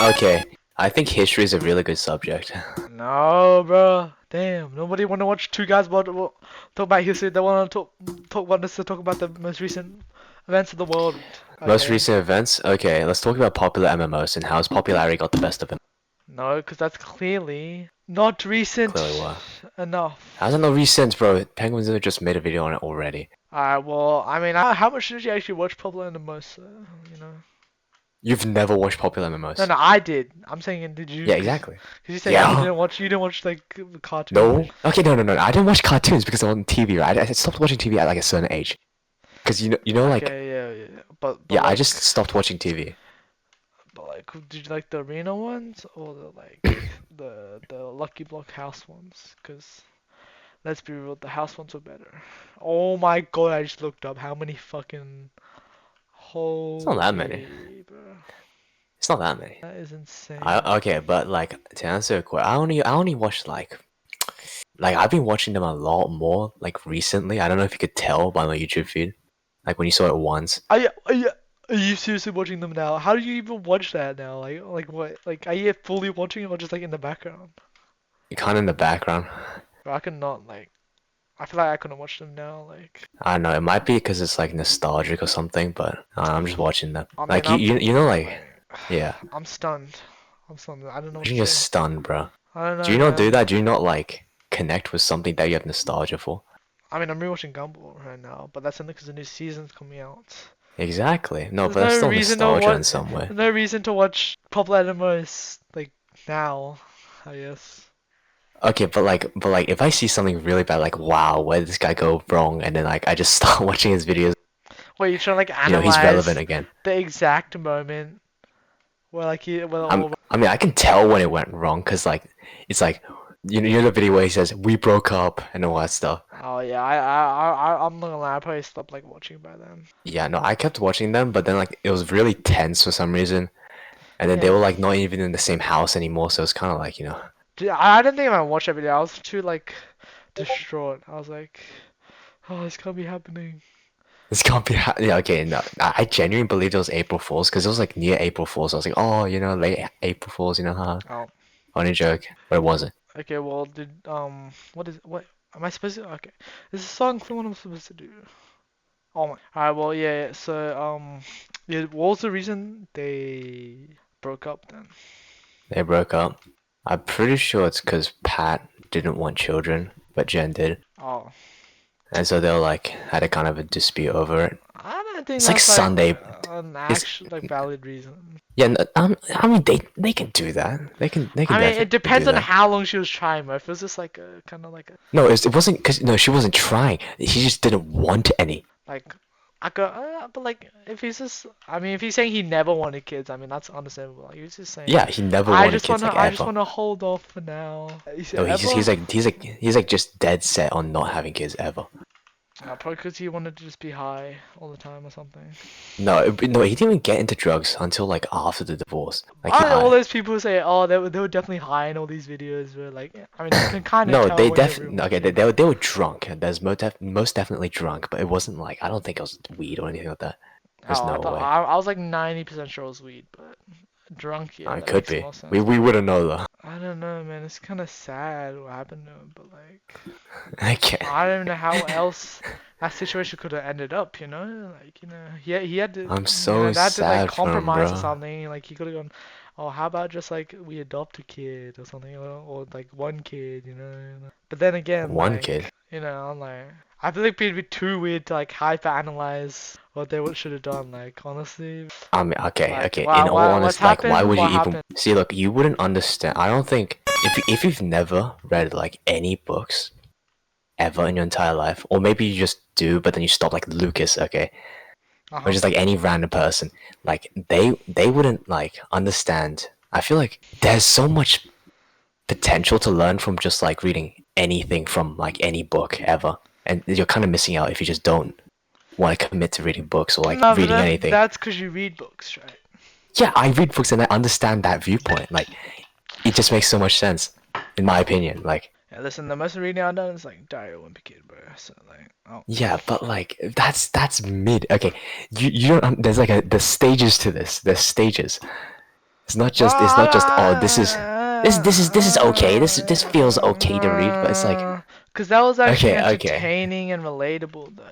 Okay. I think history is a really good subject. No, bro. Damn. Nobody want to watch two guys talk about history. They want to want us to talk about the most recent events of the world. Most Okay. recent events? Okay, let's talk about popular MMOs and how's popularity got the best of him. No, because that's clearly not recent Clearly what? How's it enough. not recent, bro? Penguins have just made a video on it already. Alright, well, I mean, how much did you actually watch Popular the most? You know. You've never watched popular No, MMOs. no, I did. I'm saying, did you? Yeah, Cause exactly. you said Yeah. you didn't watch like the cartoons. No. Okay, no. I didn't watch cartoons because they're on TV, right? I stopped watching TV at like a certain age. Because like, Okay, yeah. yeah, I just stopped watching TV. But like, did you like the arena ones or the like the Lucky Block house ones? Cause let's be real, the house ones were better. Oh my god, I just looked up how many fucking It's not that many. holy bro. It's not that many. That is insane. Okay, but like to answer your question, I only watched like I've been watching them a lot more like recently. I don't know if you could tell by my YouTube feed. Like when you saw it once. Are you seriously watching them now? How do you even watch that now? Like what? Like are you fully watching it or just like in the background? Kind of in the background. Bro, I cannot like. I feel like I couldn't watch them now. Like, I don't know. It might be because it's like nostalgic or something, but I'm just watching them. I mean, Like you know, like like, yeah, I'm stunned. I'm stunned. I don't know what to you're just say. stunned, bro. I don't Do know, you not do man. that? Do you not like connect with something that you have nostalgia for? I mean, I'm rewatching Gumball right now, but that's only because the new season's coming out. Exactly. No, There's but that's no still reason to nostalgia in watch. some way. There's no reason to watch PopularMMOs like now. I guess. Okay, but like, if I see something really bad, like, wow, where did this guy go wrong? And then, like, I just start watching his videos, Wait, you're trying to like he's relevant analyze again. the exact moment where all. I mean, I can tell when it went wrong, because, like, it's like, you know the video where he says, we broke up, and all that stuff. Oh yeah, I'm not gonna lie. I probably stopped like watching by then. Yeah, no, I kept watching them, but then, like, it was really tense for some reason. And then they Yeah. were, like, not even in the same house anymore, so it's kind of like, Dude, I didn't think I would watch that video. I was too like distraught. I was like, oh, this can't be happening. this can't be yeah, okay, no, I genuinely believed it was April Fool's, because it was, like, near April Fool's. I was like, oh, late April Fool's, huh? Oh, Funny joke, but it wasn't. okay. Well, what am I supposed to? Okay, is this song clear what I'm supposed to do? Oh my. Alright. Well, yeah. So yeah. What was the reason they broke up then? They broke up. I'm pretty sure it's because Pat didn't want children, but Jen did. Oh, And so they were like, had a kind of a dispute over it. I don't think It's like that's like Sunday. an It's, actual like valid reason. yeah, I mean, they can do that. They can I mean, it definitely depends do on that. how long she was trying. But if it was just like a kind of like a No, it wasn't because, no, she wasn't trying. He just didn't want any. like I go, but like if he's just, I mean, if he's saying he never wanted kids, I mean that's understandable. Like, he's just saying, Yeah, he never wanted kids like I just ever. wanna hold off for now. He said No, ever? he's like just dead set on not having kids ever. Probably because he wanted to just be high all the time or something. No, he didn't even get into drugs until like after the divorce. Like All those people who say, oh, they were definitely high in all these videos were like, I mean, you can kind of No, tell they when they're real. okay. They were drunk. There's most definitely drunk, but it wasn't like, I don't think it was weed or anything like that. There's Oh, no way. I was like 90% sure it was weed, but drunk, yeah, It that could makes be. more We sense. we wouldn't know though. I don't know, man. It's kind of sad what happened to him, but like, I can't. I don't know how else that situation could have ended up. Like he had to, I'm so they had to like sad for him, compromise or bro. something. Like he could have gone, oh, how about just like we adopt a kid or something, or like one kid, But then again, One like kid. I'm like, I feel like it'd be too weird to like hyper analyze what they should have done. Like honestly, I mean, okay, like okay. In all what's honesty, like, why happened? would you What even happened? see? Look, you wouldn't understand. I don't think if you've never read like any books ever in your entire life, or maybe you just do, but then you stop, like Lucas, okay, Uh or huh. just like any random person, like they wouldn't like understand. I feel like there's so much potential to learn from just like reading anything from like any book ever, and you're kind of missing out if you just don't want to commit to reading books or like No, but reading anything. that's because you read books, right? Yeah, I read books and I understand that viewpoint. Like, it just makes so much sense, in my opinion. Like, Yeah, listen, the most reading I've done is like Diary of a Kid, bro. So like, oh, yeah, but like that's mid. Okay, you don't. There's like the stages to this. There's stages. It's not just oh this is okay. This feels okay to read, but it's like Cause that was actually okay, okay. entertaining and relatable though.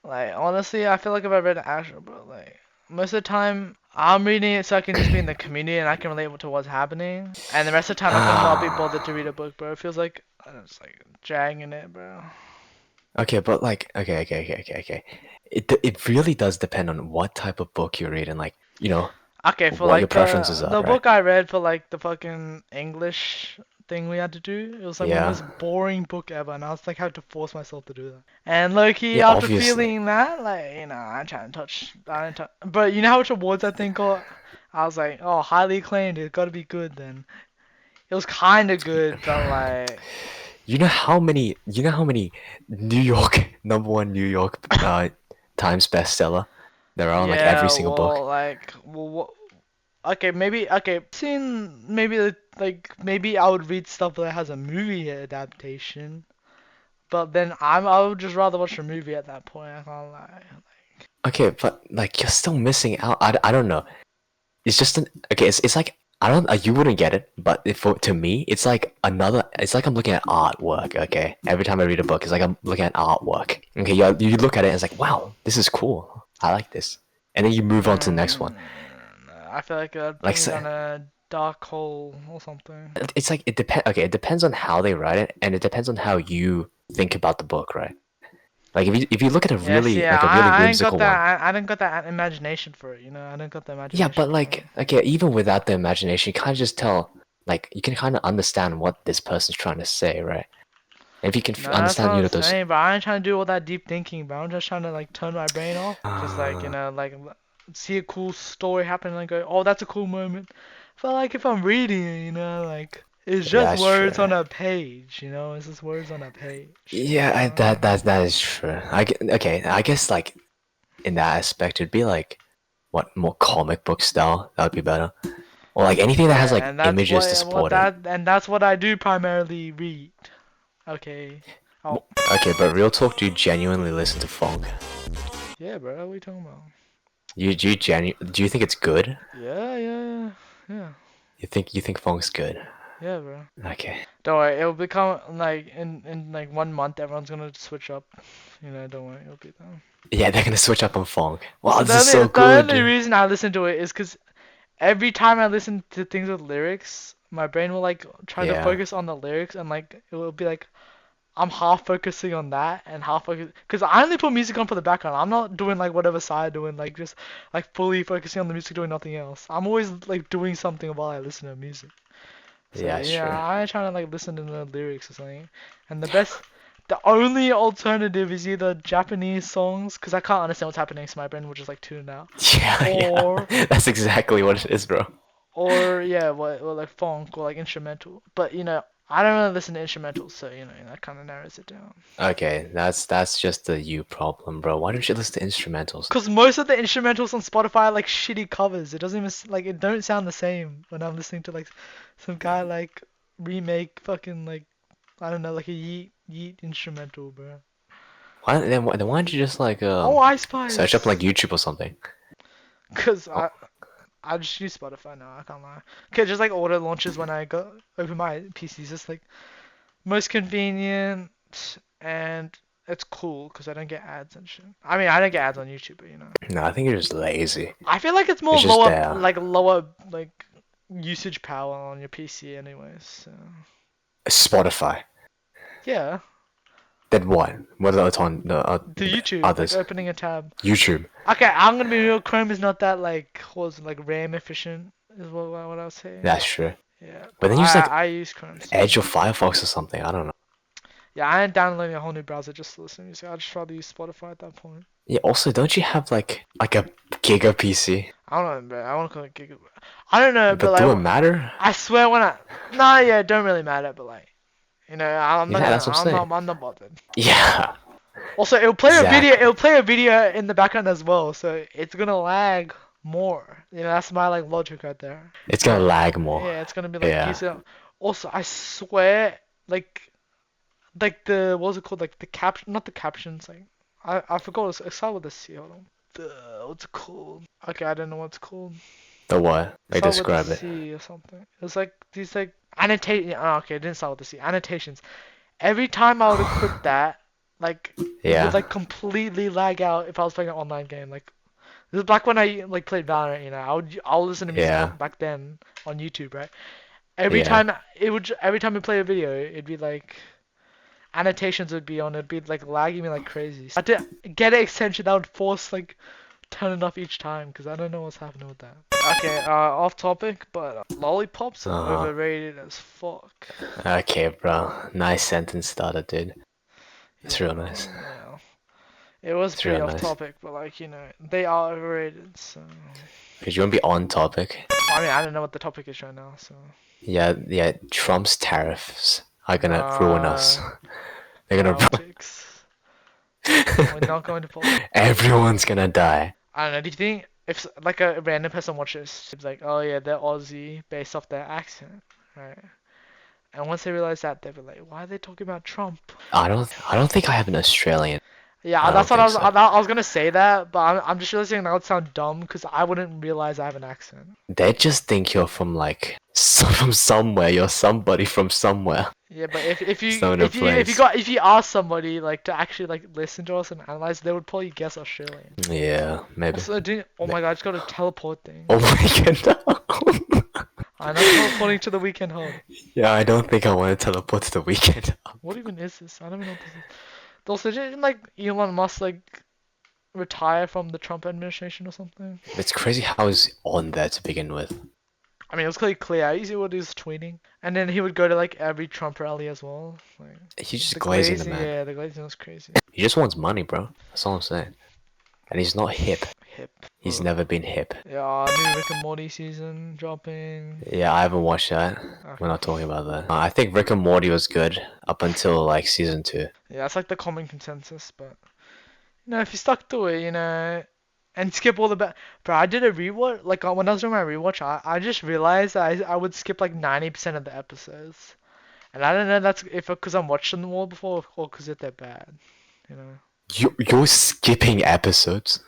Like honestly, I feel like if I read an actual book, like most of the time I'm reading it so I can just be in the community and I can relate to what's happening. And the rest of the time I cannot be bothered to read a book, bro. It feels like I'm just like dragging it, bro. Okay, but like okay. It really does depend on what type of book you read and like, Okay, for what your like preferences are, the right? book I read for like the fucking English thing we had to do, it was like the Yeah. most boring book ever, and I was like, had to force myself to do that. And low-key, Yeah, after obviously. feeling that, like, I'm trying to touch, I didn't touch, but you know how much awards I think got? I was like, oh, highly acclaimed, it's gotta be good then. It was kinda good, but like, You know how many New York number one New York Times bestseller there are on like every yeah, single book? well, like, okay, maybe, okay, seen maybe like maybe I would read stuff that has a movie adaptation. But then I would just rather watch a movie at that point. I can't lie. Okay, but like you're still missing out. I don't know. It's just okay. It's like I don't. You wouldn't get it, but to me, it's like another. It's like I'm looking at artwork. Okay, every time I read a book, it's like I'm looking at artwork. Okay, you look at it and it's like, wow, this is cool. I like this, and then you move on to the next one. I feel like that'd put Like me so, down a dark hole or something. it's like it depends. Okay, it depends on how they write it, and it depends on how you think about the book, right? Like if you look at Yeah, see, a really I ain't got whimsical one. that. I didn't got that imagination for it. I didn't got the Yeah, imagination but for it. like, okay, even without the imagination, you kind of just tell, like, you can kind of understand what this person's trying to say, right? And if you can No, that's what understand, I'm those. saying. But I ain't trying to do all that deep thinking. But I'm just trying to like turn my brain off. Just like Uh, see a cool story happen and go, oh, that's a cool moment. But like if I'm reading it, like it's yeah, just that's true. words on a page. It's just words on a page. Yeah, that is true. Okay, I guess like in that aspect, it'd be like what more comic book style. That would be better, or like anything that has Yeah, like and that's images to what support it. that's what I do primarily read. Okay. Oh, Okay, but real talk, do you genuinely listen to Phonk? yeah, bro. What are we talking about? Do you think it's good? Yeah, yeah, yeah, You think Phonk's good? yeah, bro. Okay. Don't worry, it'll become like in like 1 month, everyone's gonna switch up. Don't worry, it'll be done. Yeah, they're gonna switch up on Phonk. Wow, Also, this is so the only good. reason I listen to it is because every time I listen to things with lyrics, my brain will like try to Yeah. focus on the lyrics and like it will be like I'm half focusing on that and half focus because I only put music on for the background. I'm not doing like whatever side doing like just like fully focusing on the music doing nothing else. I'm always like doing something while I listen to music. So Yeah, yeah, sure. I'm trying to like listen to the lyrics or something. And the only alternative is either Japanese songs because I can't understand what's happening, so my brain will just like tune out, Yeah, or yeah. That's exactly what it is, bro. yeah, what like funk or like instrumental. But I don't really listen to instrumentals, so that kind of narrows it down. Okay, that's just the you problem, bro. Why don't you listen to instrumentals? Cause most of the instrumentals on Spotify are like shitty covers. It doesn't even like it don't sound the same when I'm listening to like some guy like remake fucking like I don't know like a yeet instrumental, bro. Then why don't you just like Oh, I search up like Spice. YouTube or something? Cause Oh, I just use Spotify now. I can't lie. Okay, just like auto launches when I go open my PC. It's just like most convenient and it's cool because I don't get ads and shit. I mean, I don't get ads on YouTube, but. no, I think you're just lazy. I feel like it's more It's just there. lower like usage power on your PC anyways. So. Spotify. Yeah, Then what? What are to YouTube, like others? opening a tab. YouTube. Okay, I'm gonna be real. Chrome is not that like was like RAM efficient, is what I would say. That's true. Yeah, But but then use like I use Chrome still. Edge or Firefox or something. I don't know. Yeah, I ain't downloading a whole new browser just to listen to music. I'd just rather use Spotify at that point. Yeah. Also, don't you have like a Giga PC? I don't know, bro. I want to call it Giga. I don't know, but But do it like matter? I swear when I nah, yeah, it don't really matter, but like I'm not Yeah, gonna. that's what I'm saying. I'm not bothered. Yeah. Also, it'll play a video. Exactly. It'll play a video in the background as well, so it's gonna lag more. That's my like logic right there. It's gonna So lag more. yeah, it's gonna be like Yeah. piece out. Also, I swear, like the what's it called? Like the caption, not the captions. Like I forgot. It started with a C. Hold on. What's it called? Okay, I don't know what's called. The what? Like Start with the describe it. C or something. It was like these like annotate. Oh, okay, it didn't start with the C. Annotations. Every time I would equip that, like it would Yeah. like completely lag out if I was playing an online game. Like this is back when I like played Valorant. You know, I'll listen to music Yeah. back then on YouTube, right? Every Yeah. time every time I play a video, it'd be like annotations would be on. It'd be like lagging me like crazy. So I had to get an extension that would force like turn it off each time because I don't know what's happening with that. Okay, off topic, but lollipops are Uh-huh. overrated as fuck. Okay, bro. Nice sentence starter, dude. It's real Yeah, nice. yeah. It was It's pretty real off nice. topic, but like they are overrated. So Because you want to be on topic. I mean, I don't know what the topic is right now. So Yeah, yeah. Trump's tariffs are gonna ruin us. uh, They're gonna. politics. We're not going to politics. Everyone's gonna die. I don't know. Do you think if like a random person watches, it's like, oh yeah, they're Aussie based off their accent, right? And once they realize that, they'll be like, why are they talking about Trump? I don't think I have an Australian. Yeah, I that's don't what think so. I was gonna say that, but I'm just realizing that would sound dumb because I wouldn't realize I have an accent. They just think you're from like from somewhere. You're somebody from somewhere. Yeah, but if It's you not a place. if you ask somebody like to actually like listen to us and analyze, they would probably guess Australian. Yeah, maybe. Also, oh my god, I just got a teleport thing. Oh my god. I'm not teleporting to the weekend home. Yeah, I don't think I want to teleport to the weekend. What even is this? I don't even know what this is. Also, didn't like Elon Musk like retire from the Trump administration or something? It's crazy how he's on there to begin with. I mean, it was clear. I see what he was tweeting, and then he would go to like every Trump rally as well. Like He's just the glazing the glazing, man. yeah, the glazing was crazy. He just wants money, bro. That's all I'm saying. And he's not hip. Hip. He's never been hip. Yeah, new Rick and Morty season dropping. Yeah, I haven't watched that. We're not talking about that. I think Rick and Morty was good up until like season 2. Yeah, that's like the common consensus, but if you stuck to it, and skip all the bro, I did a rewatch. Like when I was doing my rewatch, I just realized that I would skip like 90% of the episodes, and I don't know that's if because I'm watching them all before or because they're bad, you know. You're skipping episodes.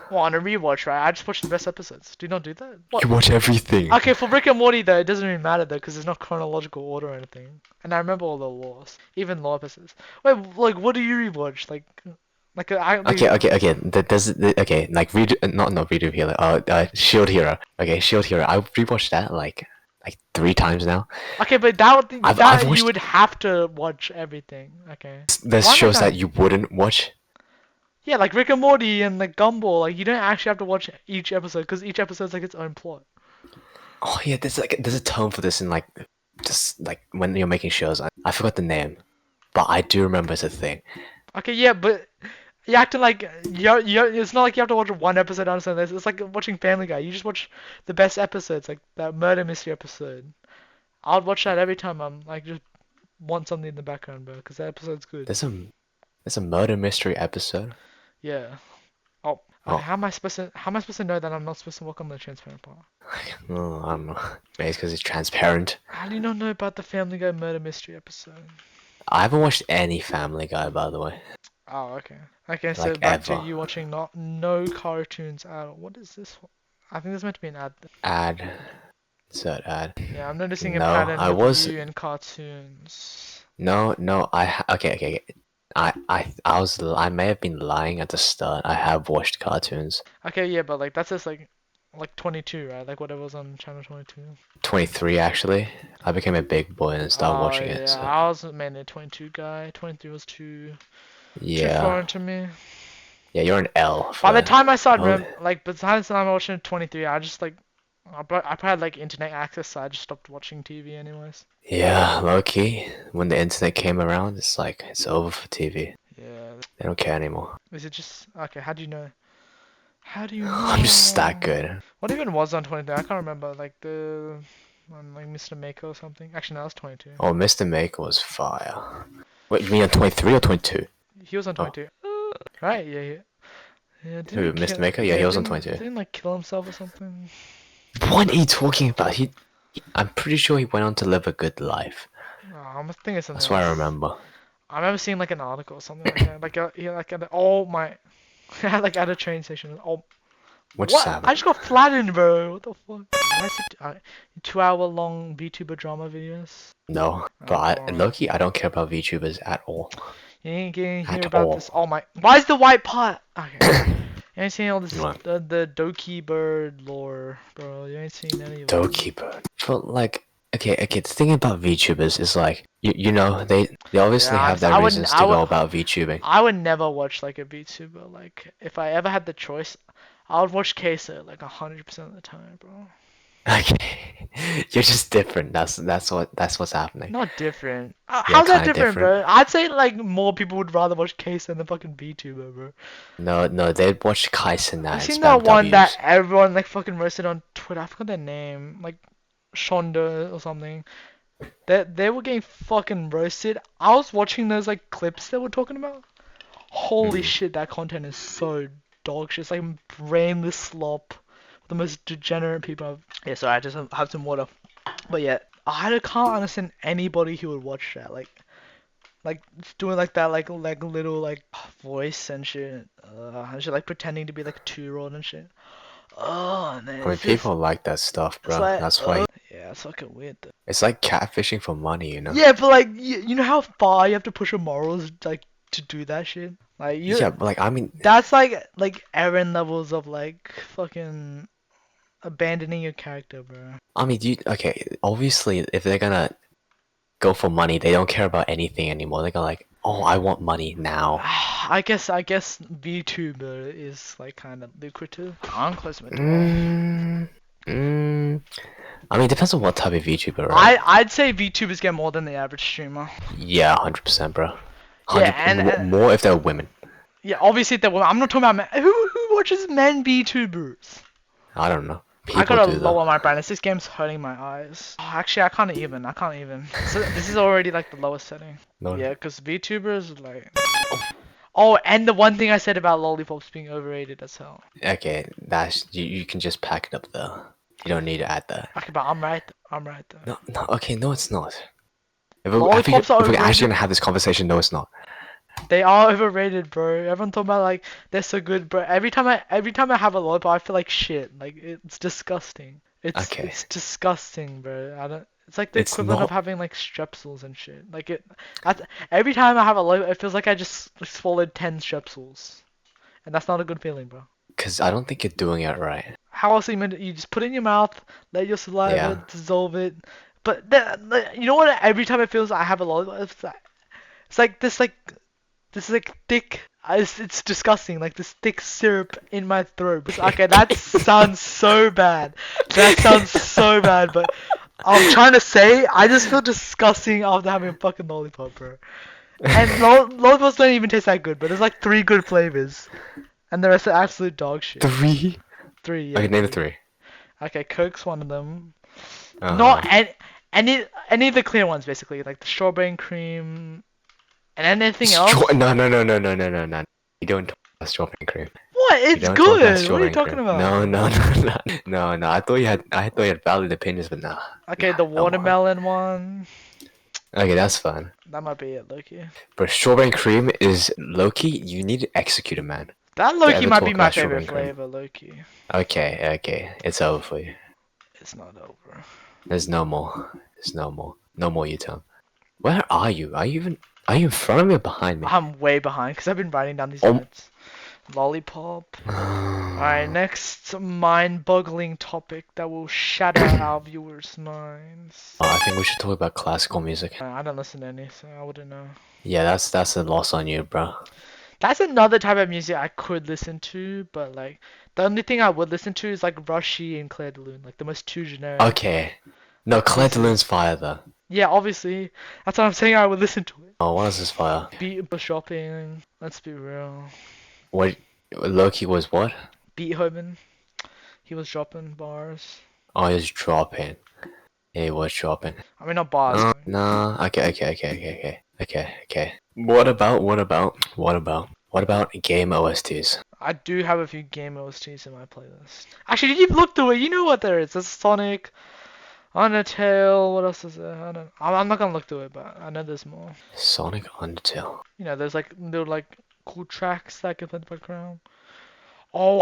Well, on a rewatch, right? I just watch the best episodes. Do you not do that? What? You watch everything. Okay, for Rick and Morty though, it doesn't really matter though, because there's no chronological order or anything. And I remember all the laws, even law episodes. Wait, like, what do you rewatch? Okay. Okay. Like not Redo Healer. Shield Hero. Okay, Shield Hero. I rewatched that like 3 times now. Okay, but I've watched. you would have to watch everything. Okay. There's Why am I shows that dying? you wouldn't watch. Yeah, like Rick and Morty and like Gumball. Like you don't actually have to watch each episode because each episode's like its own plot. Oh yeah, there's a term for this in like just like when you're making shows. I forgot the name, but I do remember it's a thing. Okay, yeah, but you acting like it's not like you have to watch one episode to understand this. It's like watching Family Guy. You just watch the best episodes, like that murder mystery episode. I'll watch that every time I'm like just want something in the background, bro, because that episode's good. There's a murder mystery episode. Yeah. Oh, okay. Oh, How am I supposed to know that I'm not supposed to work on the transparent part? no, I don't know. Maybe it's because it's transparent. How do you not know about the Family Guy murder mystery episode? I haven't watched any Family Guy, by the way. Oh, okay. Okay, so Like back to ever. you watching no cartoons at all. What is this one? I think there's meant to be an ad. Ad. Insert ad. Yeah, I'm noticing a No, pattern I with was. you in cartoons. No. Okay. I may have been lying at the start. I have watched cartoons. Okay, yeah, but like that's just like 22, right? Like whatever was on channel 22. 23 actually. I became a big boy and started Oh watching yeah, it. So I was mainly a 22 guy. 23 was too yeah, foreign to me. yeah, you're an L. By the For time I started, oh, like, by the time I was watching 23, I just like, I probably had like internet access, so I just stopped watching TV anyways. yeah, low key. When the internet came around, it's like it's over for TV. Yeah. They don't care anymore. Is it just okay? How do you know? How do you I'm just that know? good. What even was on 23? I can't remember. Like like Mr. Mako or something. Actually, no, that was 22. Oh, Mr. Maker was fire. Wait, you mean on 23 or 22? He was on Oh, 22. Right? Yeah, yeah. Yeah, who, Mr. Maker? Yeah, he was on 22. Didn't like kill himself or something. What are you talking about? I'm pretty sure he went on to live a good life. Oh, I'm thinking of something That's what I else. remember. I remember seeing like an article or something like that. Like he like at oh my, like at a train station. Oh What just What? I happened? just got flattened, bro. What the fuck? I said 2 hour long VTuber drama videos. No, Oh, bro. come on. Loki, I don't care about VTubers at all. You ain't getting hear At about this. all. Oh my. Why is the white pot? Okay. You ain't seen all this What? the Doki bird lore, bro. You ain't seen any of it. Doorkeeper. But like, okay. The thing about VTubers is like, you know, they Yeah, obviously have their I wouldn't. reasons to go about VTubing. I would never watch like a VTuber. Like if I ever had the choice, I would watch Queso like 100% of the time, bro. Okay, you're just different. That's what's happening. Not different. Yeah, How's that kind of different, different. bro? I'd say like more people would rather watch Queso than the fucking VTuber, bro. No, they'd watch Kaisen You and seen spam that one that W's. everyone like fucking roasted on Twitter? I forgot their name, like Shonda or something. They were getting fucking roasted. I was watching those like clips they were talking about. Holy Mm. shit, that content is so dog shit. It's like brainless slop. The most degenerate people I've... Yeah, sorry, I just have some water. But yeah, I can't understand anybody who would watch that. Like doing like that, like little like voice and shit, like pretending to be like a 2-year-old and shit. Oh man, I mean, it's just, people like that stuff, it's bro. like, That's why yeah, it's fucking weird though. it's like catfishing for money, you know? Yeah, but like, you know how far you have to push your morals like to do that shit. Like Yeah, but like, I mean, that's like Aaron levels of like fucking abandoning your character, bro. okay, obviously, if they're gonna go for money, they don't care about anything anymore. They're gonna like, oh, I want money now. I guess VTuber is like kind of lucrative. I'm close my door. Mm, mm. I mean, it depends on what type of VTuber, right? I'd say VTubers get more than the average streamer. Yeah, 100%, bro. Yeah, 100 and more if they're women. yeah, obviously I'm not talking about men. Who watches men VTubers? I don't know. I People gotta do though. lower my brightness. This game's hurting my eyes. Oh, actually, I can't even. I can't even. So this is already like the lowest setting. No. Yeah, cause VTubers like. Oh, and the one thing I said about Lollipops being overrated as hell. Okay, that's you can just pack it up though. You don't need to add that. Okay, but I'm right. I'm right though. No. Okay, no, it's not. Lollipops are If we're actually overrated. gonna have this conversation, no, it's not. They are overrated, bro. Everyone talking about like they're so good, bro. Every time I have a lollipop, I feel like shit. Like it's disgusting. It's Okay, it's disgusting, bro. I don't. It's like the it's equivalent of not having like strepsils and shit. Like it. Every time I have a lollipop, it feels like I just swallowed 10 strepsils, and that's not a good feeling, bro. because I don't think you're doing it right. How else are you meant to, you just put it in your mouth, let your saliva Yeah, dissolve it. But you know what? Every time it feels I have a lollipop, it's like thick. It's disgusting. Like this thick syrup in my throat. Okay, that sounds so bad. That sounds so bad. But I'm trying to say, I just feel disgusting after having a fucking lollipop, bro. And lollipops don't even taste that good. But there's like 3 good flavors, and the rest are absolute dog shit. three. 3, yeah. Okay, name the 3. three. Okay, Coke's one of them. Uh Not any of the clear ones, basically, like the strawberry and cream, and anything else. No. You don't talk about strawberry cream. What? You It's don't talk about good. What are you strawberry talking cream. about? No. I thought you had valid opinions, but Okay, the come on. watermelon one. Okay, that's fine. That might be it, Loki. But strawberry cream is Loki. You need to execute a man That to Loki ever might be talk my about favorite strawberry cream. flavor, Loki. Okay, it's over for you. It's not over. There's no more. No more U-turn. Where are you? Are you in front of me or behind me? I'm way behind because I've been writing down these Oh. notes. Lollipop. Alright, I next mind-boggling topic that will shatter our viewers' minds. think we should talk about classical music. I don't listen to any, so I wouldn't know. Yeah, that's a loss on you, bro. That's another type of music I could listen to, but like the only thing I would listen to is like Rushy and Claire de Lune, like the most two generic Okay. No, Claire de pieces. Lune's fire though. Yeah, obviously. That's what I'm saying. I would listen to it. Oh, what is this fire? Beat shopping. Let's be real. What? Loki was what? Beethoven. He was dropping bars. Oh, he was dropping. Yeah, he was dropping. I mean, not bars. No. Okay. What about game OSTs? I do have a few game OSTs in my playlist. Actually, did you look through it? You know what there is. There's Sonic, Undertale. What else is there? I don't. I'm not gonna look through it, but I know there's more. Sonic Undertale. You know, there's like little like cool tracks that get played in the background. Oh,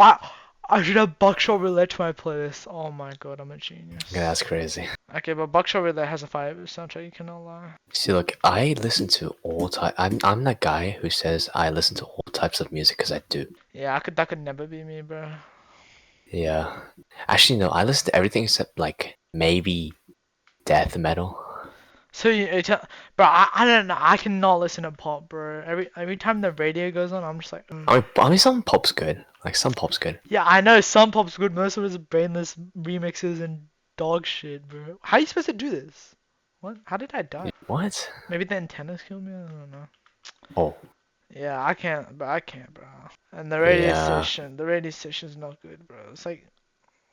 I should have Buckshot Roulette to my playlist. Oh my god, I'm a genius. Yeah, that's crazy. Okay, but Buckshot Roulette has a fire soundtrack, you cannot lie. See, look, I listen to all type. I'm that guy who says I listen to all types of music because I do. Yeah, that could never be me, bro. Yeah. Actually, no, I listen to everything except like maybe death metal. So bro, I don't know. I cannot listen to pop, bro. Every time the radio goes on, I'm just like, I mean, some pop's good. Like some pop's good. Yeah, I know some pop's good. Most of it's brainless remixes and dog shit, bro. How are you supposed to do this? What? How did I die? What? Maybe the antennas killed me. I don't know. Oh, Yeah, I can't, bro. I can't, bro. And yeah. the radio station's not good, bro. It's like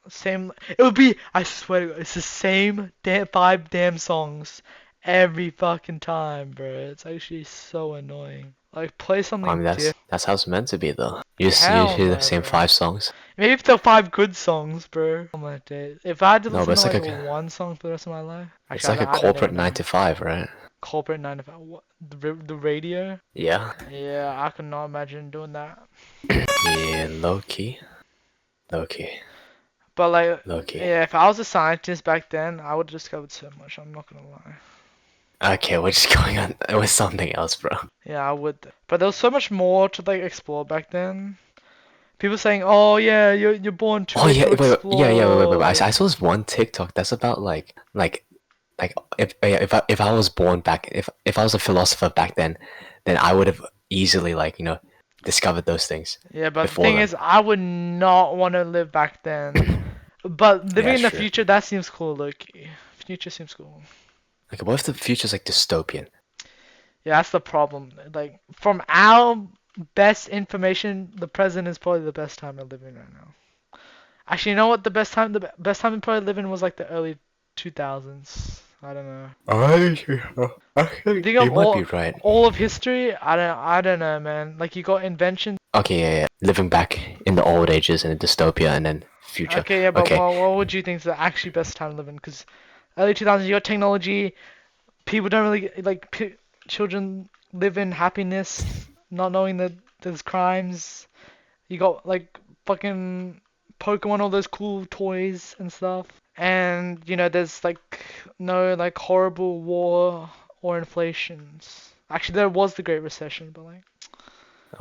same. It would be. I swear to God, it's the same five damn songs every fucking time, bro. It's actually so annoying. Like play I mean, something different. that's how it's meant to be, though. You Hell hear the no, same bro. 5 songs. Maybe if they're five good songs, bro. Oh my days. If I had to No, listen but to it's like like a one song for the rest of my life, it's actually, like a I don't corporate even know. 9 to 5, right? Corporate 9 to 5. What? The radio? Yeah. Yeah, I could not imagine doing that. Yeah, low key, low key, But like, low key. yeah, if I was a scientist back then, I would have discovered so much. I'm not gonna lie. Okay, we're just going on with something else, bro. Yeah, I would. But there was so much more to like explore back then. People saying, "Oh yeah, you're born too Oh late yeah, to yeah, wait. explore." I saw this one TikTok that's about like if I was born back if I was a philosopher back then I would have easily like discovered those things Yeah, but the before thing them. is, I would not want to live back then. But living Yeah, in the sure. future, that seems cool, Loki. Future seems cool. Like, what if the future's like dystopian? Yeah, that's the problem. Like, from our best information, the present is probably the best time to live in right now. Actually, you know what? The best time to probably live in was like the early 2000s. I don't know. You think You of might be right. all of history? I don't know, man. Like you got inventions. Okay, yeah. Living back in the old ages and a dystopia and then future. Okay, yeah, but Okay. what would you think is the actually best time to live in? Because early 2000s, you got technology. People don't really like children live in happiness, not knowing that there's crimes. You got like fucking Pokemon, all those cool toys and stuff. And there's like no like horrible war or inflations. Actually, there was the Great Recession, but like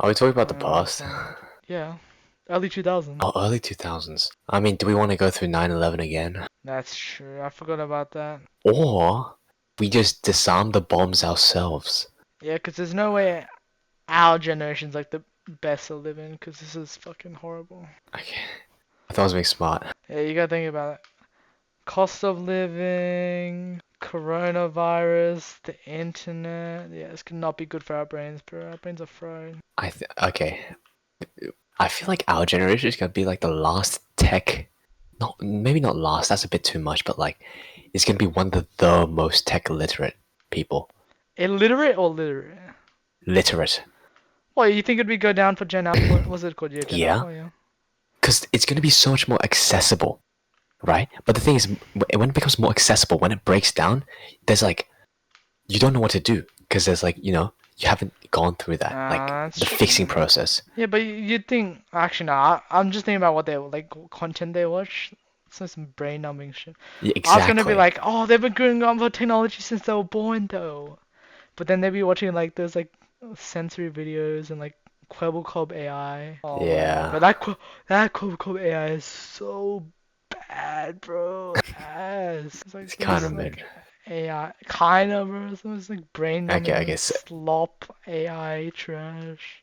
Are we talking about the it's past? fine. Yeah, early 2000s. Oh, early 2000s. I mean, do we want to go through 9/11 again? That's true. I forgot about that. Or we just disarm the bombs ourselves? Yeah, 'cause there's no way our generation's like the best to live in, 'cause this is fucking horrible. Okay. I thought I was being smart. Yeah, you gotta think about it. Cost of living, coronavirus, the internet. Yeah, this could not be good for our brains, bro. Our brains are fried. Okay. I feel like our generation is gonna be like the last tech. Not maybe not last. That's a bit too much. But like, it's gonna be one of the most tech literate people. Illiterate or literate? Literate. Well, you think it'd go down for Gen Alpha? What was it called? Yeah, Gen Yeah. Alpha, yeah. Because it's gonna be so much more accessible, right? But the thing is, when it becomes more accessible, when it breaks down, there's like, you don't know what to do because there's like, you haven't gone through that, like That's the fixing true. process. Yeah, but you'd think. Actually, no. I'm just thinking about what they like content they watch. It's like some brain numbing shit. Yeah, I was gonna be exactly. like, oh, they've been growing up with technology since they were born, though. But then they'd be watching like those like sensory videos and like Kwebbelkop AI. Oh my god, but Yeah. that Kwebbelkop AI is so bad, bro. Ass. It's like It's some kind of just mid. like AI, kinda, bro. Some just like brain Okay, I numbing guess. slop AI trash.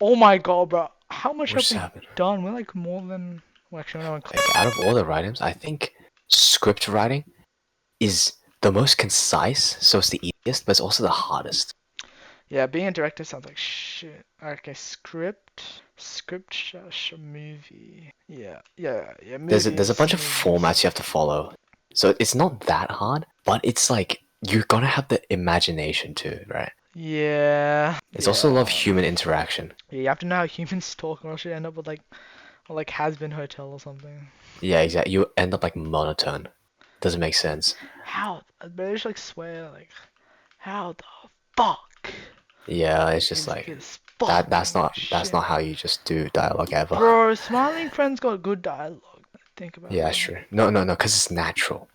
Oh my god, bro. How much What have just we happened? done? We're like more than. Well, actually, no one. Like, out of all the writings, I think script writing is the most concise, so it's the easiest, but it's also the hardest. Yeah, being a director sounds like shit. Okay, movie. Yeah. There's a Movies, bunch of movies. formats you have to follow, so it's not that hard. But it's like you're gonna have the imagination too, right? Yeah, It's also a lot of yeah. human interaction. Yeah, you have to know how humans talk, or else you end up with like Has Been Hotel or something. Yeah, exactly. You end up like monotone. Doesn't make sense. How? They just like swear like, how the fuck Yeah, it's just is like this That's Fucking not shit. how you just do dialogue ever. Bro, Smiling Friends got good dialogue. Think about Yeah, it. sure. No, because it's natural.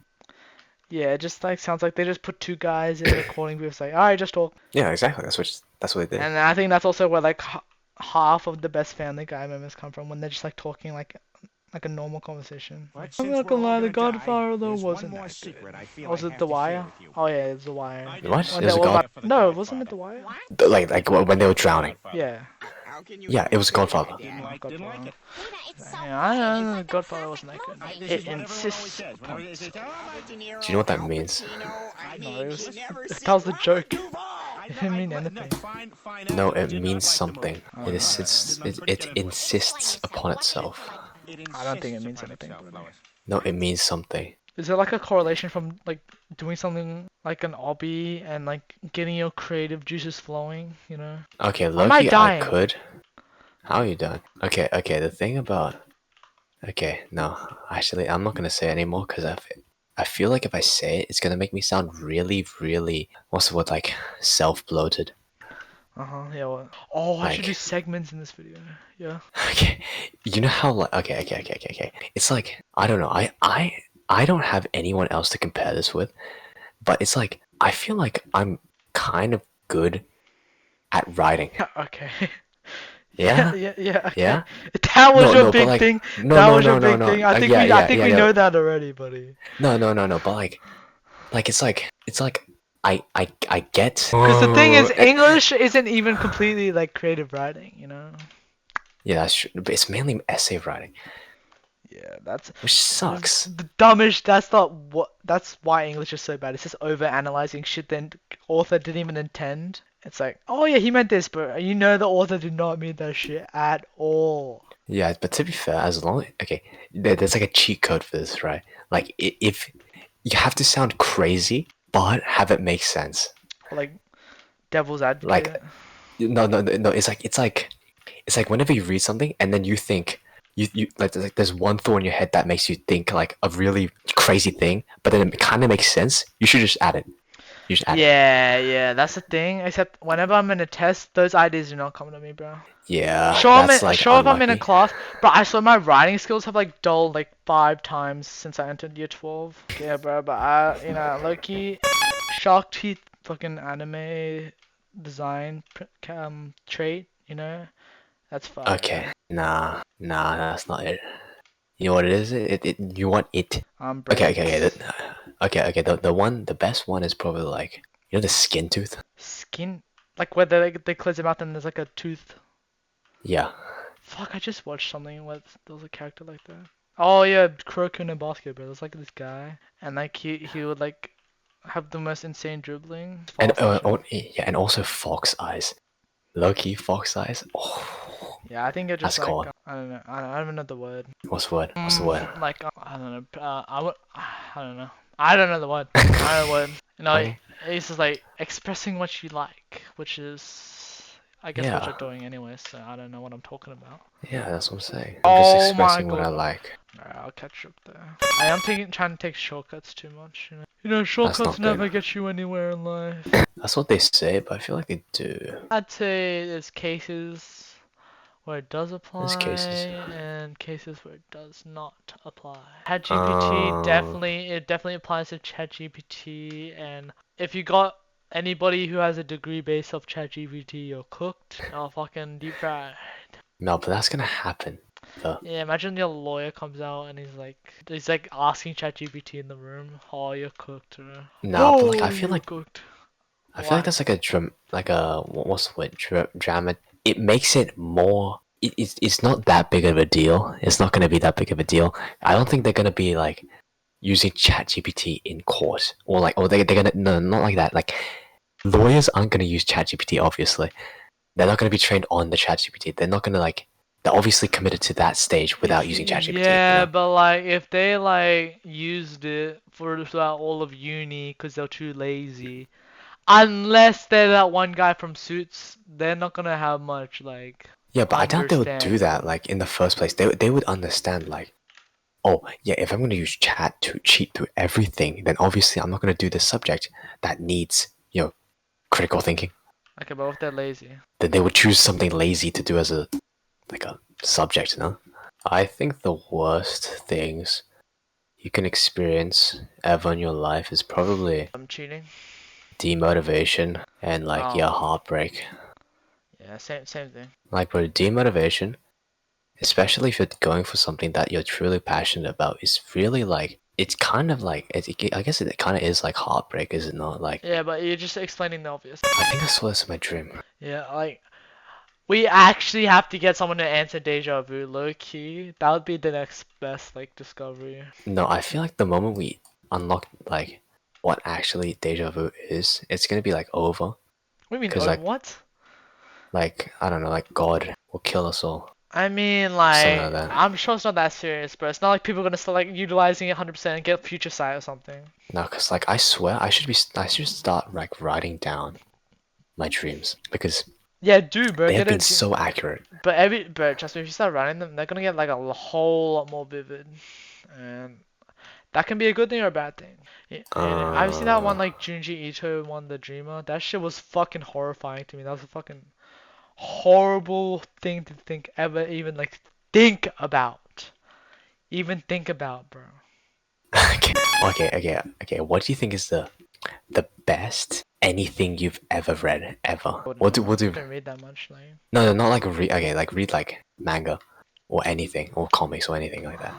Yeah, it just like sounds like they just put two guys in a recording booth, like, alright, just talk. Yeah, exactly. That's what they did. And I think that's also where like half of the best Family Guy memes come from, when they're just like talking like a normal conversation. I'm not gonna lie, The Godfather though wasn't that good. Was it The Wire? Oh yeah, it's The Wire. What? When It was a what god. about... No, wasn't it The Wire? Like when they were drowning. Yeah. Yeah, it was Godfather. Oh, Godfather. Yeah, I don't know, The Godfather wasn't that good. It insists upon itself. Do you know what that means? No, that was the joke. It didn't mean anything. No, it means something. I It don't insists. It insists upon itself. I don't think it means anything. No, it means something. Is there like a correlation from like doing something like an hobby and like getting your creative juices flowing, you know? Okay, Why am I lucky I dying? could. How are you done? Okay. The thing about. Okay, no, actually, I'm not gonna say it anymore because I feel like if I say it, it's gonna make me sound really, really, what's the word, like, self-bloated. Yeah, well. Oh, I should do Like, segments in this video. Yeah. okay, you know how, like, okay. It's like, I don't know, I don't have anyone else to compare this with, but it's like, I feel like I'm kind of good at writing. Okay. Yeah? Yeah, okay. Yeah? That was your But big like, thing. no, That no, was no, your no, big no. thing. I think Yeah, we no. know that already, buddy. No, but like it's like I get. Because the thing is, English isn't even completely like creative writing, you know? Yeah, that's true. But it's mainly essay writing, Yeah, that's which sucks. the dumbest. That's not what. That's why English is so bad. It's just over analyzing shit that author didn't even intend. It's like, oh yeah, he meant this, but you know the author did not mean that shit at all. Yeah, but to be fair, as long okay, there's like a cheat code for this, right? Like if you have to sound crazy, but have it make sense. Or like devil's advocate. Like no, it's like whenever you read something and then you think you like there's one thought in your head that makes you think like a really crazy thing, but then it kind of makes sense. You should just add it. You should add it. Yeah, that's the thing. Except whenever I'm in a test, those ideas do not come to me, bro. Yeah, Sure, that's like sure if I'm in a unlucky. class, bro. I swear my writing skills have like dulled like 5 times since I entered year 12. Yeah, bro. But you know, low-key, Shark Teeth fucking anime design trait. You know, that's fire. Okay, nah, that's not it. You know what it is? You want it. Okay, Brains. okay. The best one is probably like the skin tooth. Skin, like where they close their mouth and there's like a tooth. Yeah. Fuck, I just watched something where there was a character like that. Oh yeah, Kuroko no Basketball. There's like this guy, and like he would like have the most insane dribbling. And Fast action. yeah, and also fox eyes. Low-key fox eyes. Oh, Yeah, I think you're just that's like cool. I don't know. I don't even know the word. What's the word? What's the word? Like I don't know. I don't know. I don't know the word. I don't know the word. You know, Okay. it's just like expressing what you like, which is I guess what Yeah. you're doing anyway. So I don't know what I'm talking about. Yeah, that's what I'm saying. I'm just Oh my expressing what I god. like. Alright, I'll catch up there. I am trying to take shortcuts too much, you know. You know, That's shortcuts not never good. get you anywhere in life. That's what they say, but I feel like they do. I'd say there's cases where it does apply There's cases. and cases where it does not apply. ChatGPT definitely applies to ChatGPT, and if you got anybody who has a degree based off ChatGPT, you're cooked. You're fucking deep fried. No, but that's gonna happen. Though. Yeah, imagine your lawyer comes out and he's like asking ChatGPT in the room, "Oh, you're cooked." No, but like I feel You're like cooked. I feel like that's like a what's the word? Drama. It makes it more. It's not that big of a deal. It's not gonna be that big of a deal. I don't think they're gonna be like using ChatGPT in court or they're gonna no, not like that. Like lawyers aren't gonna use ChatGPT. Obviously, they're not gonna be trained on the ChatGPT. They're not gonna like. They're obviously committed to that stage without using ChatGPT. Yeah, but like if they like used it for throughout all of uni because they're too lazy, unless they're that one guy from Suits, they're not gonna have much like Yeah, but I doubt they would do understanding. that. Like in the first place, they would understand like, oh yeah, if I'm gonna use chat to cheat through everything, then obviously I'm not gonna do this subject that needs critical thinking. Okay, but if they're lazy. Then they would choose something lazy to do as a subject, you know? I think the worst things you can experience ever in your life is probably I'm cheating. demotivation and Oh, heartbreak. yeah, same thing. Like, bro, demotivation, especially if you're going for something that you're truly passionate about, is really it's kind of I guess it kind of is like heartbreak, is it not? Like, Yeah, but you're just explaining the obvious. I think I saw this in my dream. Yeah, like we actually have to get someone to answer deja vu, low key. That would be the next best like discovery. No, I feel like the moment we unlock what actually deja vu is, it's gonna be over. What do you mean? Cause Oh, what? I don't know, God will kill us all, I mean, or something like like, that. I'm sure it's not that serious, but it's not like people are gonna start like utilizing it 100% and get future sight or something. No, cause I swear I should start writing down my dreams because Yeah, do bro, they have get been it. so accurate. But trust me, if you start writing them, they're gonna get like a whole lot more vivid, and that can be a good thing or a bad thing. Yeah, and I've seen that one Uh, like Junji Ito one, The Dreamer. That shit was fucking horrifying to me. That was a fucking horrible thing to think ever even like think about. Even think about, bro. okay. What do you think is the best anything you've ever read ever? Wouldn't We'll know. do we'll do I don't read that much, like. no no not like read read manga or anything or comics or anything like that.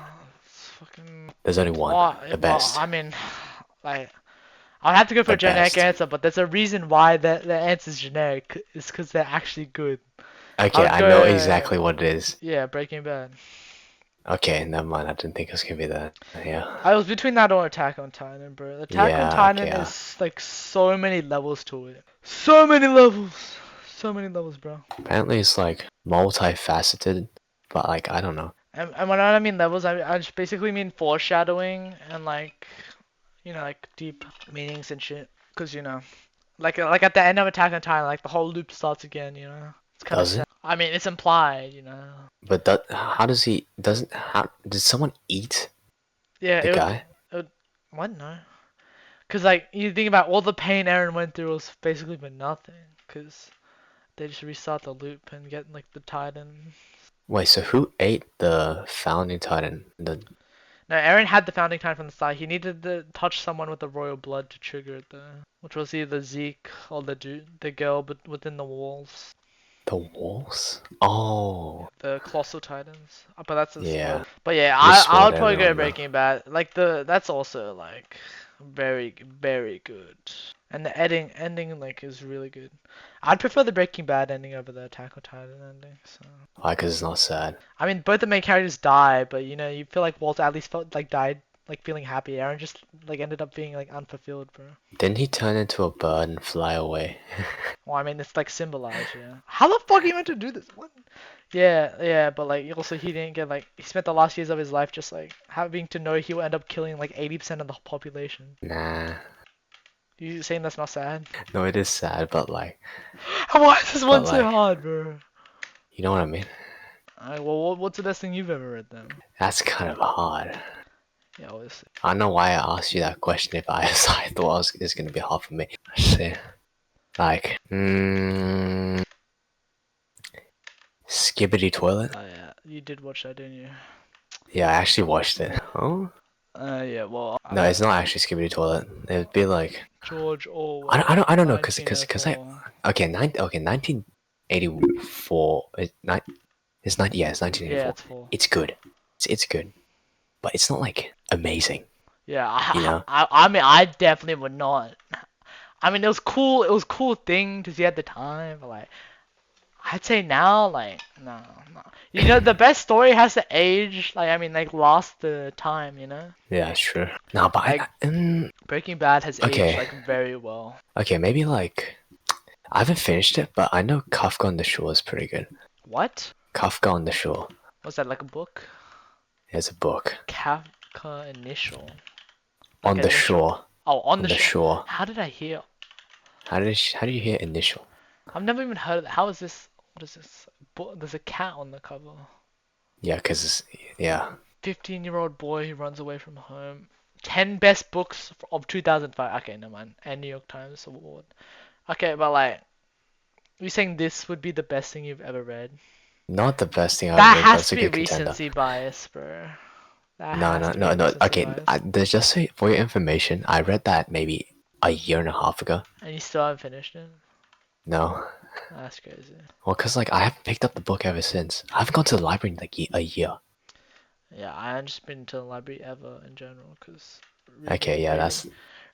It's fucking. There's only one, the Well, best, I mean, like, I'd have to go for the a generic best. answer, but there's a reason why the answer's generic. It's because they're actually good. I Okay, would I know go, exactly what it is. yeah, Breaking Bad. Okay, never mind. I didn't think it was gonna be that. Yeah. I was between that or Attack on Titan, bro. Attack on Yeah, Titan okay. is like so many levels to it. So many levels. So many levels, bro. Apparently it's multifaceted, but I don't know. And when I mean levels, I just basically mean foreshadowing and like, like deep meanings and shit. Cause like at the end of Attack on Titan, like the whole loop starts again. It's kind of Does sad. it? I mean, it's implied. But how does he doesn't how did someone eat Yeah, the guy? it would, what? No. Cause like you think about all the pain Eren went through was basically for nothing. Cause they just restart the loop and get like the Titan. Wait, so who ate the founding titan? No, Eren had the founding Titan from the start. He needed to touch someone with the royal blood to trigger it, though, which was either Zeke or the girl, but within the walls. the wolves? Oh, The Colossal Titans. But that's a spoiler. yeah. But yeah, You just I spoiled would probably go everyone though. Breaking Bad. Like that's also like very very good. And the ending like is really good. I'd prefer the Breaking Bad ending over the Attack on Titan ending. So Why? Because it's not sad. I mean, both the main characters die, but you feel like Walt at least felt like died like feeling happy. Aaron just like ended up being like unfulfilled, bro. Didn't he turn into a bird and fly away? Well, I mean, it's like symbolized, yeah. How the fuck he meant to do this? What? Yeah, yeah, but like also he didn't get like he spent the last years of his life just like having to know he will end up killing like 80% of the population. Nah. You saying that's not sad? No, it is sad, but Why is this but one so hard, bro? you know what I mean? Alright, well, what's the best thing you've ever read then? That's kind of hard. Yeah, obviously. I don't know why I asked you that question if I, I thought it's gonna be hard for me. Let's see. Skibbity Toilet? Oh yeah, you did watch that, didn't you? Yeah, I actually watched it. Oh? Yeah, well, No, it's not actually Skibbity Toilet. It'd be George Orwell, I don't know, cause I 1904. okay, 1984. It's 1984. Yeah, it's full. It's good. It's good, but it's not amazing. Yeah, You know? I mean, I definitely would not. I mean, it was cool. It was a cool thing to see at the time, but like, I'd say now, like, no, no. The best story has to age. Like, I mean, like, last the time. Yeah, it's true. No, but Like, Breaking Bad has aged okay, like very well. okay, maybe I haven't finished it, but I know Kafka on the Shore is pretty good. What? Kafka on the Shore. Was that like a book? It's a book. Kafka Initial. Like On the initial. Shore. Oh, on On the the shore. Shore. How did I hear? How do you hear initial? I've never even heard of that. How is this? What is this? There's a cat on the cover. Yeah, cause yeah. 15-year-old boy who runs away from home. 10 best books of 2005. Okay, never mind. And New York Times award. Okay, but like, You saying this would be the best thing you've ever read? Not the best thing I've That read, but has it's to a be good contender. recency bias, bro. That No, has no, to be no, no. recency Okay, bias. there's just for your information, I read that maybe a year and a half ago. And you still haven't finished it? No. That's crazy. Well, cause like I haven't picked up the book ever since. I haven't gone to the library in like a year. Yeah, I haven't just been to the library ever in general, because reading, Okay, yeah, reading,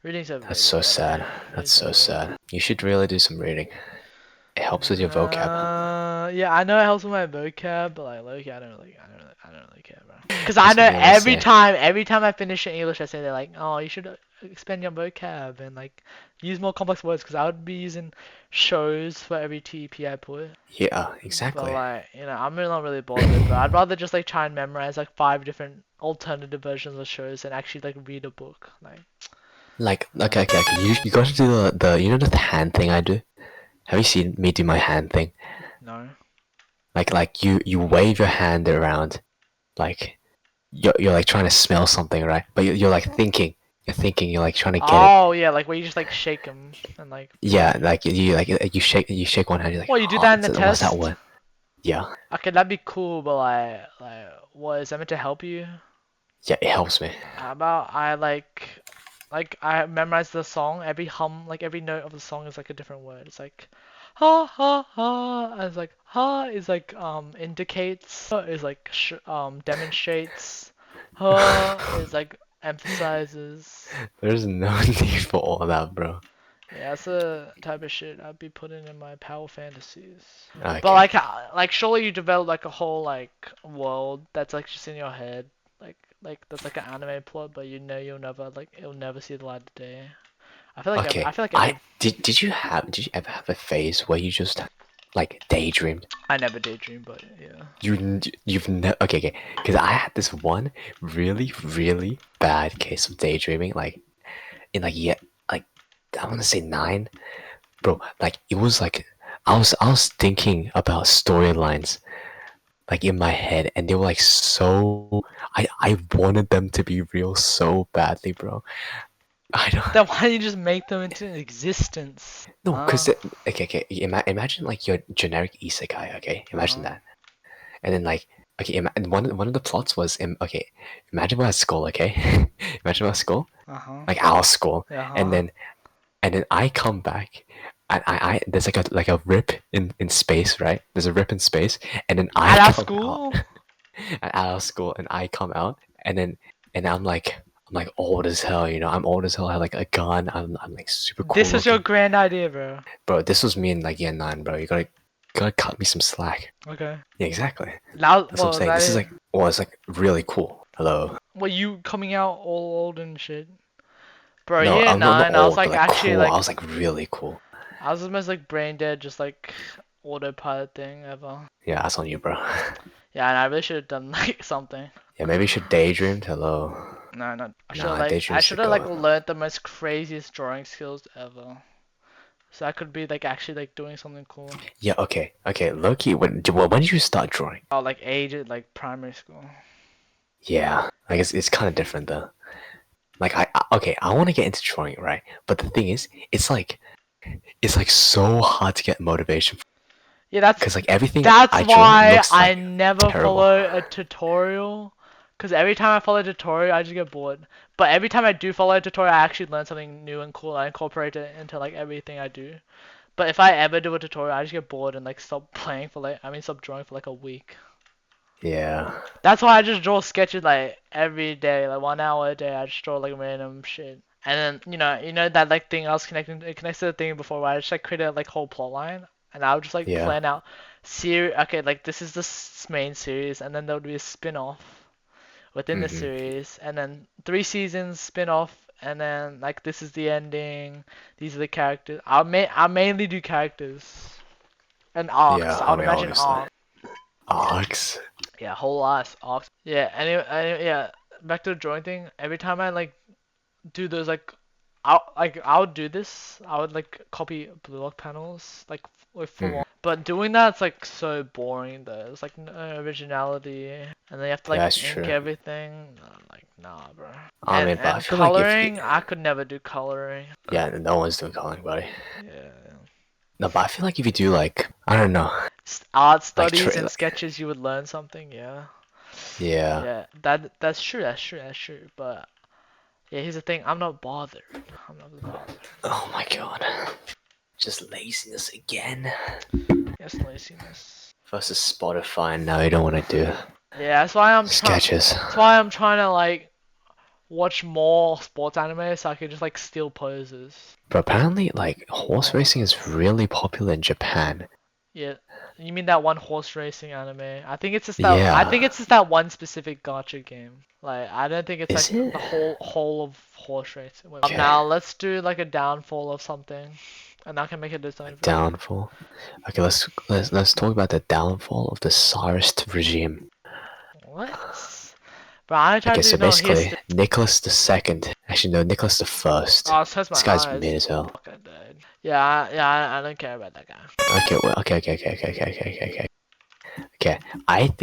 reading's that's overrated, so brother. sad. That's Reading's so overrated. sad. You should really do some reading. It helps with your vocab. Yeah, I know it helps with my vocab, but like, low-key, I don't really care, bro. Cause I That's what know they always say. every time I finish an English essay, they're like, oh, you should expand your vocab and like use more complex words. Cause I would be using shows for every TP I put. Yeah, But exactly. like, I'm really not really bothered, bro. I'd rather just like try and memorize like 5 different alternative versions of shows and actually like read a book. Like, Like, okay. You got to do the you know the hand thing I do. Have you seen me do my hand thing? no. Like you wave your hand around, like you're like trying to smell something, right? But you're like thinking. You're thinking. You're like trying to get it. Oh yeah, like where you just like shake them and like Yeah, like you shake one hand. You're like, Well, you do oh, that in the what's that test? word? Yeah, Okay, that'd be cool, but what is that meant to help you? yeah, it helps me. How about I memorize the song. Every hum, like every note of the song is like a different word. It's like ha ha ha. And it's like ha is like indicates. Is like demonstrates. Ha is like emphasizes. There's no need for all that, bro. Yeah, that's the type of shit I'd be putting in my power fantasies. But Okay. like surely you develop like a whole like world that's like just in your head, like that's like an anime plot, but you'll never like it'll never see the light of day. I Okay. feel like I every did you ever have a phase where you just like daydreamed? I never daydream, but yeah. You've never okay, because I had this one really bad case of daydreaming, like in like yeah, like I want to say nine, bro. Like it was like I was thinking about storylines like in my head, and they were like so I wanted them to be real so badly, bro. I don't Then why don't you just make them into existence? no, Uh, okay. Imagine like your generic isekai, okay? Imagine uh, that. And then like okay, and one of the plots was okay, imagine we're at school, okay? Imagine we're at school, uh-huh. like our school, and Uh-huh. then I come back, and I there's like a rip in space, right? There's a rip in space, and then I At our come out school? at our school, and I come out, and then and I'm like old as hell, you know. I'm old as hell. I have like a gun. I'm like super cool This is your looking, grand idea, bro. bro. This was me in like year nine, bro. You gotta cut me some slack. Okay. Yeah, exactly. Now, That's what I'm what was saying. that This is it? like, well, it's like really cool. Hello. What, you coming out all old and shit? Bro, No, year I'm not nine, I was old, but like like actually cool. I like was like really cool. I was the most like brain dead, just like autopilot thing ever. Yeah, that's on you, bro. Yeah, and I really should have done like something. Yeah, maybe you should daydream. Hello. No, no, Nah, I daydream's the should have like go. learned the most craziest drawing skills ever, so I could be like actually like doing something cool. Yeah, okay. Loki, when did you start drawing? Oh, like age at like primary school. Yeah, I guess it's kind of different though. Like okay, I want to get into drawing, right? But the thing is, it's like so hard to get motivation Yeah, because like everything that's I draw why looks I like never terrible. follow a tutorial. Cause every time I follow a tutorial, I just get bored. But every time I do follow a tutorial, I actually learn something new and cool. I incorporate it into like everything I do. But if I ever do a tutorial, I just get bored and like stop playing for like stop drawing for like a week. Yeah, That's why I just draw sketches like every day, like 1 hour a day. I just draw like random shit. And then you know that like thing I was connecting, it connects to the thing before where I just like created like whole plot line, and I would just like yeah, plan out okay, like this is the main series, and then there would be a spin-off within the hmm series, and then 3 seasons spin-off, and then like this is the ending. These are the characters. I mainly do characters and arcs. yeah. I I would mean, imagine obviously, arcs. arcs. Yeah, whole ass arcs. Yeah. Anyway, yeah. Back to the drawing thing. Every time I like do those I would do this. I would like copy block panels like full Mhm. on. But doing that's like so boring though. It's like no originality, and then you have to Yeah, like that's ink true. everything. I'm like nah, bro. I mean, but I And feel like if coloring, I could never do coloring. yeah, no one's doing calling, buddy. Yeah. No, but I feel like if you do like I don't know, Art like studies and sketches, you would learn something. Yeah. yeah. Yeah. That's true. That's true. That's true. But yeah, here's the thing. I'm not bothered. I'm not bothered. Oh my god. Just laziness again. Yes, laziness. Versus Spotify, and now you don't want to do Yeah, that's why I'm trying. sketches. That's why I'm trying to like watch more sports anime so I can just like steal poses. But apparently, like, horse racing is really popular in Japan. Yeah, you mean that one horse racing anime? I think it's just that. I think Yeah. it's just that one specific gacha game. Like, I don't think it's Is like it? the whole of horse racing. Wait, Okay. now let's do like a downfall of something, and I can make a design for you. Downfall. Okay, let's talk about the downfall of the Tsarist regime. What? But I try Okay, to so know basically, history. Nicholas the Second. Actually, no, Nicholas the First. Oh, it hurts my This guy's eyes. mid as hell. Fuck, I died. Yeah, I don't care about that guy. Okay, well, okay. Okay,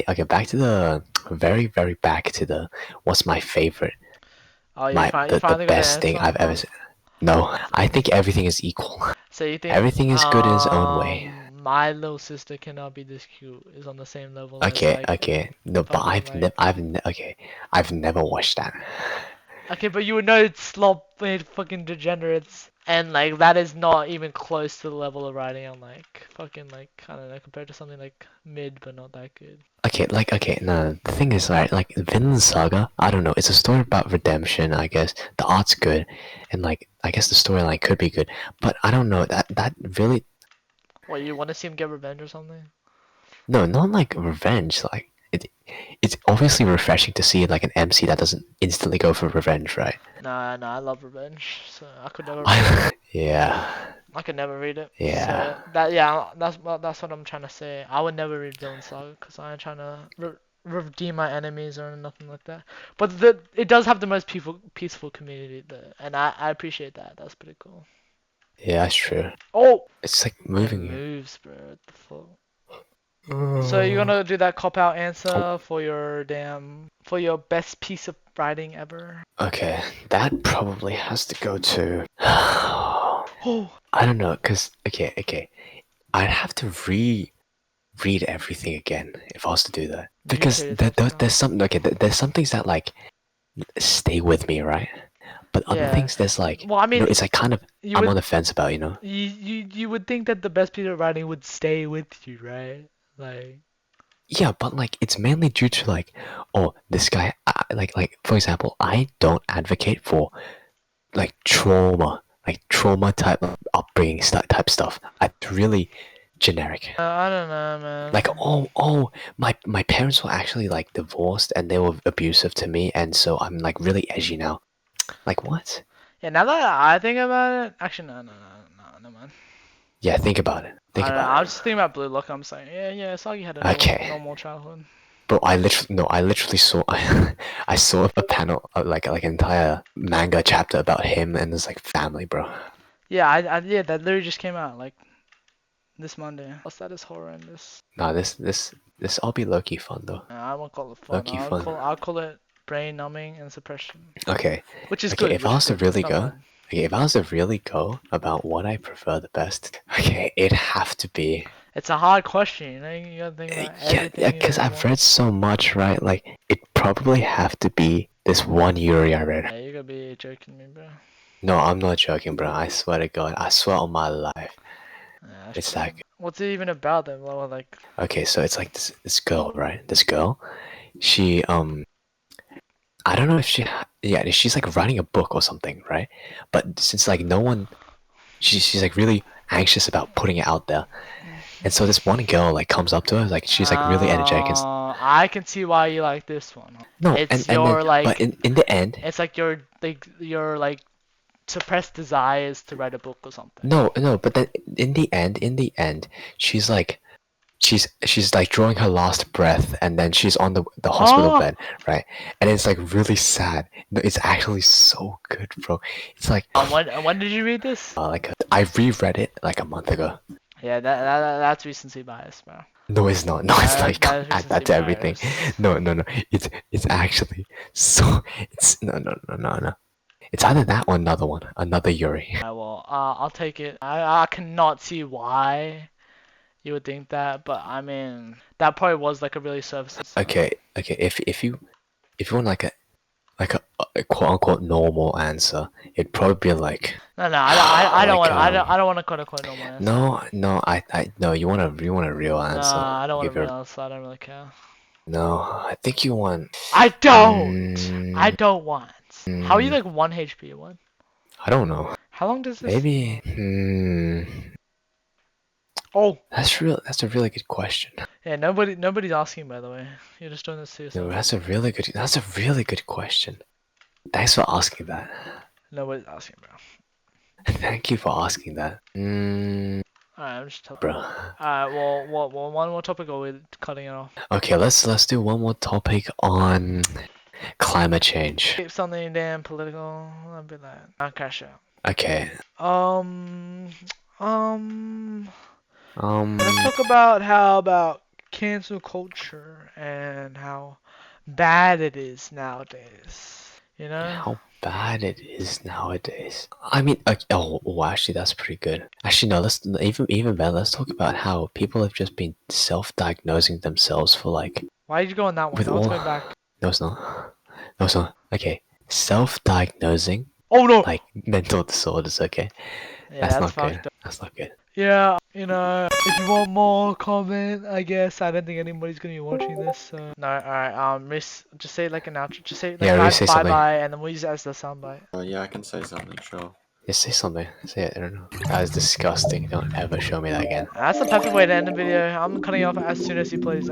okay, back to the very back to the what's my favorite, Oh, you the finally got an best thing answer? I've ever seen. No, I think everything is equal. So you think Everything is good in its own way. my little sister cannot be this cute is on the same level as Okay, like okay. No, but fucking like okay, I've never watched that. okay, but you would know it's slop fucking degenerates and like that is not even close to the level of writing I'm like fucking like I don't know compared to something like mid but not that good. Okay, no, the thing is, right, like, Vinland Saga, I don't know, it's a story about redemption, I guess. The art's good, and, like, I guess the storyline could be good, but I don't know, that really, What you want to see him get revenge or something? no, not, like, revenge, like, it's obviously refreshing to see, like, an MC that doesn't instantly go for revenge, right? Nah, I love revenge, so I could never read it. Yeah, I could never read it. yeah, So that yeah, that's what I'm trying to say. I would never read Villain Saga because I'm trying to redeem my enemies or nothing like that. But it does have the most peaceful community there, and I appreciate that. That's pretty cool. yeah, that's true. Oh, It's, like, it moving. moves, bro. What the fuck? So you're gonna do that cop out Oh, answer for your best piece of writing ever? okay, that probably has to go to, Oh, I don't know, cause, okay, I'd have to read everything again if I was to do that. you can Because kill yourself still. there's some okay, there's some things that like stay with me, right? But other Yeah. things there's like Well, I mean, it's like kind of you I'm on would the fence about, you would think that the best piece of writing would stay with you, right? Like, Yeah, but like it's mainly due to like, oh, this guy, like for example, I don't advocate for like trauma type of upbringing type stuff. It's really generic. I don't know, Like, man. oh, my parents were actually like divorced and they were abusive to me, and so I'm like really edgy now. Like, what? Yeah, now that I think about it, actually, no, man. Yeah, think about it. I Think don't know. about I it. was just thinking about Blue Lock. I'm saying, yeah, Sagi had a Okay, normal childhood. bro. I literally saw I saw a panel like an entire manga chapter about him and his like family, bro. Yeah, yeah, that literally just came out like this Monday. Plus, that is horrendous. Nah, this all be low key fun though. I won't call it Low fun. key fun. I'll call it brain numbing and suppression, Okay, which is okay. good, If I which is was to good. It's really not go, bad. okay, if I was to really go about what I prefer the best, okay, it'd have to be. It's a hard question, you know. You gotta think about Yeah, everything you because would I've want. read so much, right? Like, it probably have to be this one Yuri I read. Yeah, you gotta be joking me, bro. No, I'm not joking, bro. I swear to God. I swear on my life. Yeah, that's It's true. that good. What's it even about then? Well, like, Okay, so it's like this girl, right? This girl, she, I don't know if yeah, she's like writing a book or something, right? But since like no one, she's like really anxious about putting it out there. And so this one girl like comes up to her, like she's like really energetic and I can see why you like this one. no, It's and then your but like, in the end, it's like your like suppressed desires to write a book or something. no, but then in the end, she's like she's like drawing her last breath, and then she's on the hospital Oh, bed, right? And it's like really sad. No, it's actually so good, bro. It's like when did you read this? I reread it like a month ago. Yeah, that's recency bias, bro. No, it's not. No, it's not. You That can't is add recency that to everything. bias. No. It's actually so. It's no. It's either that or another one, another Yuri. Well, I'll take it. I cannot see why you would think that, but I mean, that probably was like a really serviceable. Okay, okay. If you want a quote unquote normal answer, it'd probably be like No, I don't like want I don't want a quote unquote normal answer. no, I no. You want a real No, answer? I don't want a Give your real answer. I don't really care. no. I think you want. I don't. I Mm, don't want. How are you like 1 HP? What? I don't know. How long does this? Maybe. Oh. That's a really good question. Yeah, nobody's asking, by the way. You're just doing this to No, yourself. that's a really good question. Thanks for asking that. Nobody's asking, bro. Thank you for asking that. Alright, I'm just telling. Bro. Alright, well, one more topic, or we're cutting it off? Okay, let's do one more topic on climate change. Keep something damn political. I'll be like, I'll cash out. Okay. Let's talk about how about cancel culture and how bad it is nowadays. You know? How bad it is nowadays. I mean, actually, that's pretty good. Actually, no. Let's even better. Let's talk about how people have just been self-diagnosing themselves for like. Why did you go on that one? With No, let's all. go back. No, it's not. No, it's not. Okay, self-diagnosing Oh no! like mental disorders. Okay, Yeah, that's that's not good. fucked up. That's not good. Yeah, you know, if you want more, comment, I guess. I don't think anybody's gonna be watching this, so. No, alright, Miss, just say like an outro. Just say like Yeah, really say something. bye-bye, and then we'll use it as the soundbite. Yeah, I can say something, sure. Just say something. Say it. I don't know. That is disgusting. Don't ever show me that again. That's the perfect way to end the video. I'm cutting off as soon as he plays.